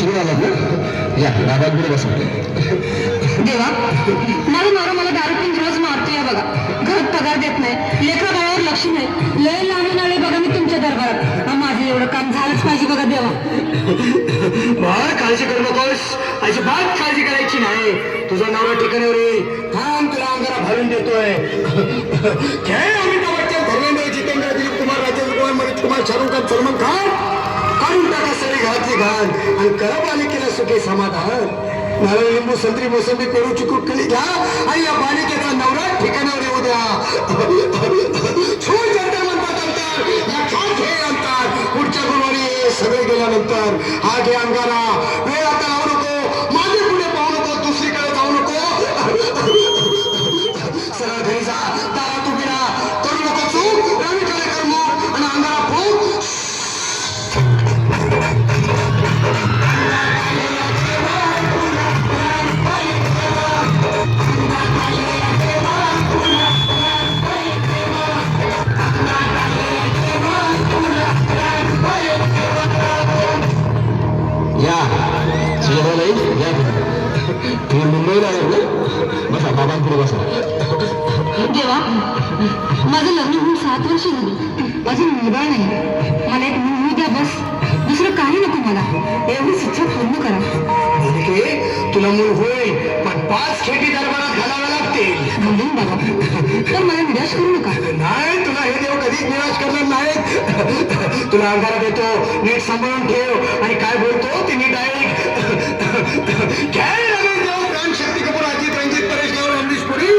शिकून आलात ना, या बाबांकडे बसा. देवा, माझा नवरा मला दारू पिऊन रोज मारतो या बघा. घरात पगार देत नाही, लेकरा बाळावर लक्ष नाही. लय लांबून आले बघा मी तुमच्या दरबारात. माझं एवढं काम झालंच पाहिजे बघा देवा. बाळ काळजी करू नकोस, अजिबात काळजी करायची नाही. तुझा नवरा ठिकाणावर येईल. थांब, तुला अंगारा घालून देतोय. जय अमिताभ बच्चन, धर्मेंद्र, जितेंद्र, दिलीप कुमार, राजेंद्र कुमार, मनोज कुमार, शाहरुख खान, सलमान खान, काढून टाका सगळी घरातली घाण आणि करा बालिकेला सुखे समाधान. नारळ, लिंबू, संत्री, मोसंबी, पेरू, चिकू, कली घ्या आणि या बालिकेचा नवरा ठिकाणावर येऊ द्या. छूट जंतर म्हणतात अंतर, लक्षात घे अंतर. पुढच्या गुरुवारी सगळे गेल्यानंतर हा घे अंगारा. वेळ आता लावू नको, मागे पुढे पाहू नको, दुसरीकडे जाऊ नको. सरळ घरी जा, दारात उभी राहा, करू नको चूक, रवीकडे कर्म आणि अंगारा फूक. या तुम्ही मुंबईला आलात ना, बसा बाबांकडे बसा. देवा, माझं लग्न होऊन 7 वर्ष झाली, अजून मुलगा नाही. मला एक मुलगी द्या बस, दुसरं काही नको मला. एवढीच इच्छा पूर्ण करा. तुला मूल होईल, पण 5 खेटी दरबारात घालाव्या लागतील. म्हणून बाबा, तर मला निराश करू नका. नाही, तुला हे देव कधीच निराश करणार नाहीत. तुला अंगारा देतो, नीट सांभाळून ठेव आणि काय बोलतो ते नीट ऐक. काय रमेश देव, प्राण, शक्ती कपूर, अजित, रंजित, परेश देव, अमरीश पुरी,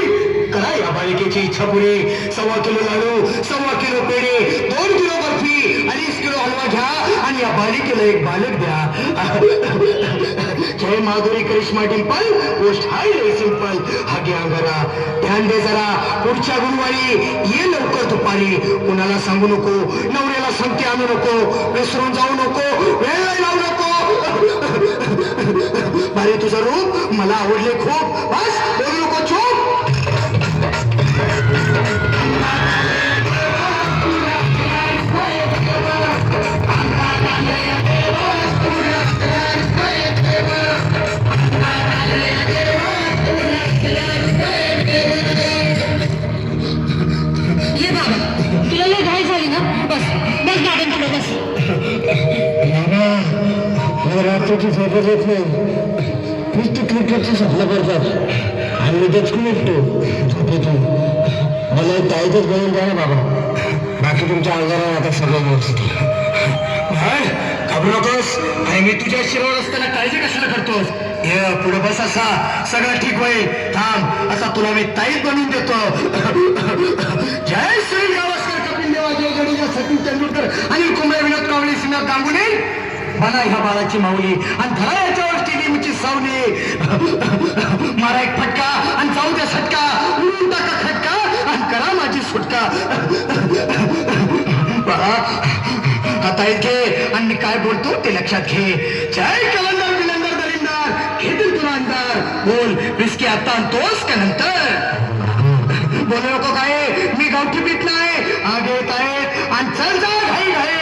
करा या बालिकेची इच्छा पुरी. 1.25 किलो लाडू, 1.25 किलो पेढे, 2 किलो बर्फी, 2.5 किलो हलवा घ्या आणि या बालिकेला एक बालक द्या. जय माधुरी, करिश्मा, डिंपल, पोस्ट हाय लय सिंपल. हा घे अंगारा, ध्यान दे जरा. पुढच्या गुरुवारी ये लवकर दुपारी. कुणाला सांगू नको, नवऱ्याला सांगते आणू नको, विसरून जाऊ नको, वेळ लावू नको. अरे तुझं रूप मला आवडले खूप, बस बोलू नको, चूप. ये बाबा, तुला लय घाई झाली ना, बस बस दादांकडे बस. रात्रीची झोपच येत नाही, नुसती क्रिकेटची स्वप्न करतात आणि मी दचकून उठतो झोपेतून. मला एक ताईतच बनवून द्या ना बाबा. बाकी तुमच्या अंगावर आता सगळं व्यवस्थित आहे. घाबरू नकोस, आणि मी तुझ्या शिरावर असताना काळजी कशाला करतोस. ये पुढे बस, असा सगळं ठीक होईल. थांब, आता तुला मी ताईत बनवून देतो. जय श्री गावस्कर, कपिल देव, अजय जडेजा, सचिन तेंडुलकर, अनिल कुंबळे, विनोद कावळे, श्रीनाथ गांगुली, मला ह्या बाळाची माऊली आणि धरा याच्यावर टीव्हीची सावली. मारा एक फटका आणि जाऊ द्या सटका, उडून टाका खटका आणि करा माझी सुटका. आता घे आणि मी काय बोलतो ते लक्षात घे. जय कलंदर, बिलंदर, दलिंदर, घेतील तुला अंदर. बोल, विस्की आता आणतोस का नंतर. बोलू नको काय, मी गावठी पीठ नाही, आग येत आहे आणि चल जा घाई घाई.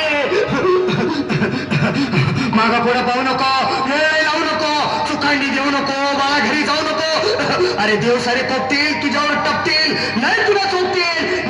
मागा पुढे पाहू नको, वेळ लावू नको, चुकांडी देऊ नको, मला घरी जाऊ नको. अरे देव सारे कोपतील, तुझ्यावर टपतील, नाही तुला चोपतील.